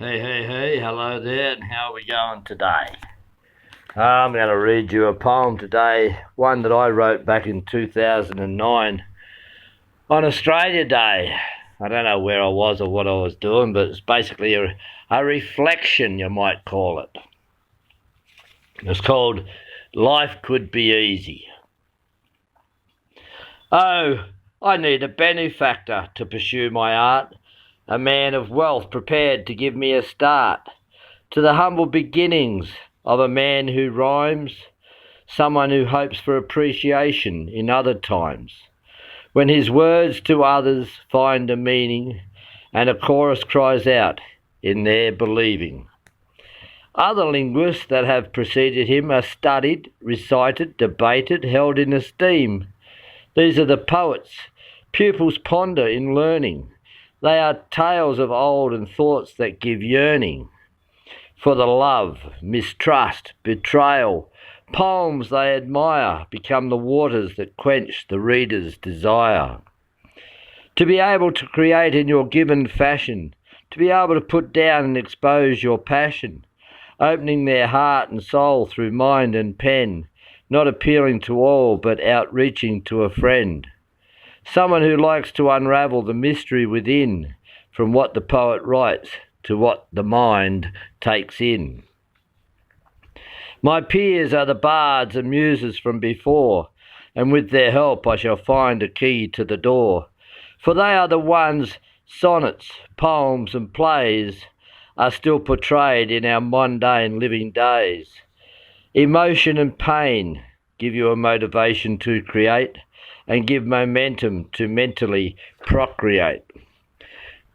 Hey, hello there, and how are we going today? I'm going to read you a poem today, one that I wrote back in 2009 on Australia Day. I don't know where I was or what I was doing, but it's basically a reflection, you might call it. It's called Life Could Be Easy. Oh, I need a benefactor to pursue my art, a man of wealth prepared to give me a start to the humble beginnings of a man who rhymes, someone who hopes for appreciation in other times, when his words to others find a meaning and a chorus cries out in their believing. Other linguists that have preceded him are studied, recited, debated, held in esteem. These are the poets pupils ponder in learning. They are tales of old and thoughts that give yearning for the love, mistrust, betrayal. Poems they admire become the waters that quench the reader's desire. To be able to create in your given fashion, to be able to put down and expose your passion, opening their heart and soul through mind and pen, not appealing to all but outreaching to a friend. Someone who likes to unravel the mystery within, from what the poet writes to what the mind takes in. My peers are the bards and muses from before, and with their help I shall find a key to the door. For they are the ones, sonnets, poems and plays are still portrayed in our mundane living days. Emotion and pain give you a motivation to create and give momentum to mentally procreate.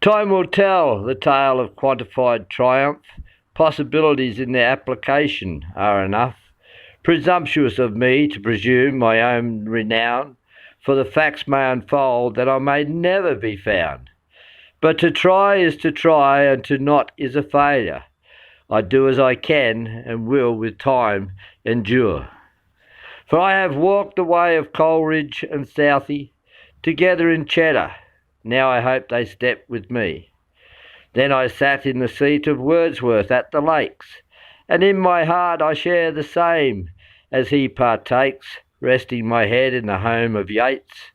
Time will tell the tale of quantified triumph. Possibilities in their application are enough. Presumptuous of me to presume my own renown, for the facts may unfold that I may never be found. But to try is to try, and to not is a failure. I do as I can, and will with time endure. For I have walked the way of Coleridge and Southey, together in Cheddar. Now I hope they step with me. Then I sat in the seat of Wordsworth at the Lakes, and in my heart I share the same as he partakes, resting my head in the home of Yeats.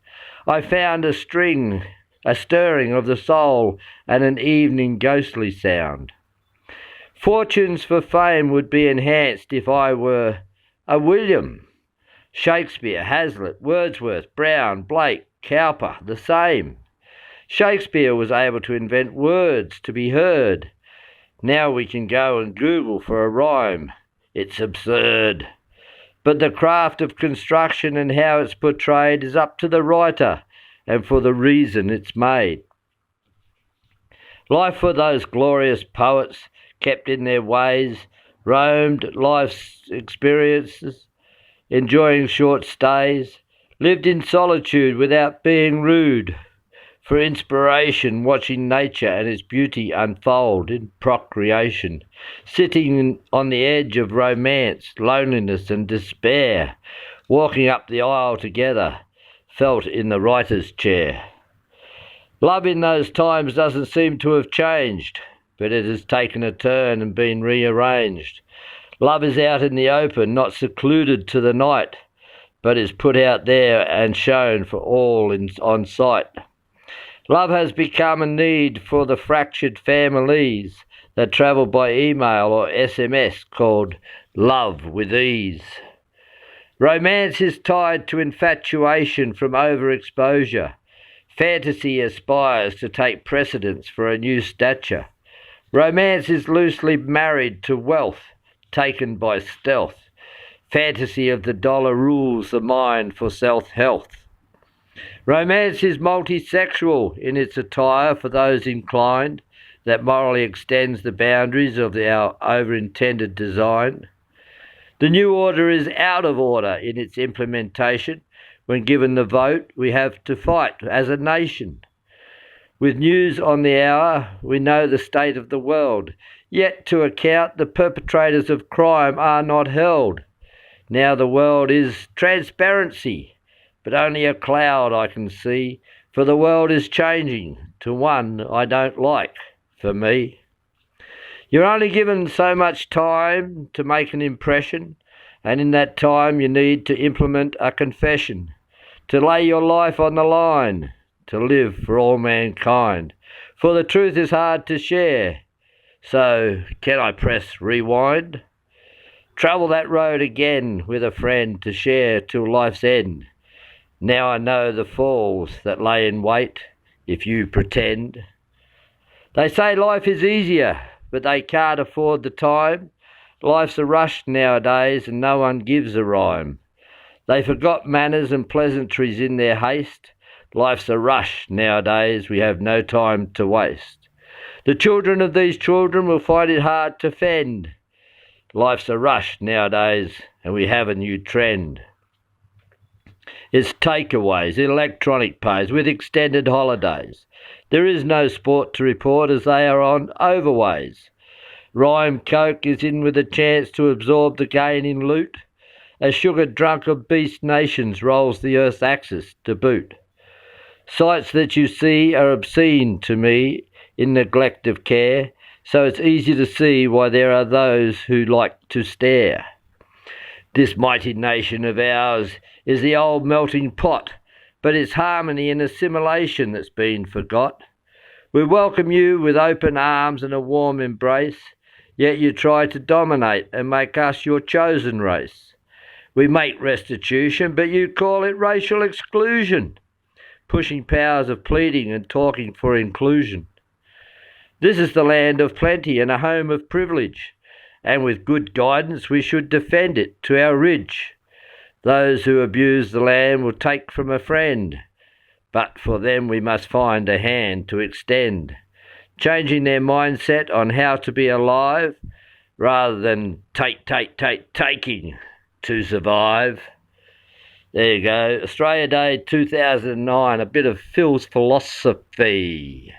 I found a string, a stirring of the soul, and an evening ghostly sound. Fortunes for fame would be enhanced if I were a William. Shakespeare, Hazlitt, Wordsworth, Brown, Blake, Cowper, the same. Shakespeare was able to invent words to be heard. Now we can go and Google for a rhyme. It's absurd. But the craft of construction and how it's portrayed is up to the writer and for the reason it's made. Life for those glorious poets kept in their ways, roamed life's experiences, enjoying short stays, lived in solitude without being rude, for inspiration watching nature and its beauty unfold in procreation, sitting on the edge of romance, loneliness and despair, walking up the aisle together, felt in the writer's chair. Love in those times doesn't seem to have changed, but it has taken a turn and been rearranged. Love is out in the open, not secluded to the night, but is put out there and shown for all on sight. Love has become a need for the fractured families that travel by email or SMS, called love with ease. Romance is tied to infatuation from overexposure. Fantasy aspires to take precedence for a new stature. Romance is loosely married to wealth, taken by stealth. Fantasy of the dollar rules the mind for self-health. Romance is multisexual in its attire for those inclined, that morally extends the boundaries of our over-intended design. The new order is out of order in its implementation. When given the vote, we have to fight as a nation. With news on the hour, we know the state of the world. Yet to account, the perpetrators of crime are not held. Now the world is transparency, but only a cloud I can see, for the world is changing to one I don't like for me. You're only given so much time to make an impression, and in that time you need to implement a confession, to lay your life on the line, to live for all mankind. For the truth is hard to share. So, can I press rewind? Travel that road again with a friend to share till life's end. Now I know the falls that lay in wait if you pretend. They say life is easier, but they can't afford the time. Life's a rush nowadays and no one gives a rhyme. They forgot manners and pleasantries in their haste. Life's a rush nowadays, we have no time to waste. The children of these children will find it hard to fend. Life's a rush nowadays and we have a new trend. It's takeaways, electronic pays with extended holidays. There is no sport to report as they are on overways. Rhyme coke is in with a chance to absorb the gain in loot. A sugar-drunk of beast nations rolls the earth's axis to boot. Sights that you see are obscene to me in neglect of care, so it's easy to see why there are those who like to stare. This mighty nation of ours is the old melting pot, but it's harmony and assimilation that's been forgot. We welcome you with open arms and a warm embrace, yet you try to dominate and make us your chosen race. We make restitution, but you call it racial exclusion, pushing powers of pleading and talking for inclusion. This is the land of plenty and a home of privilege, and with good guidance we should defend it to our ridge. Those who abuse the land will take from a friend, but for them we must find a hand to extend, changing their mindset on how to be alive rather than taking to survive. There you go. Australia Day 2009, a bit of Phil's philosophy.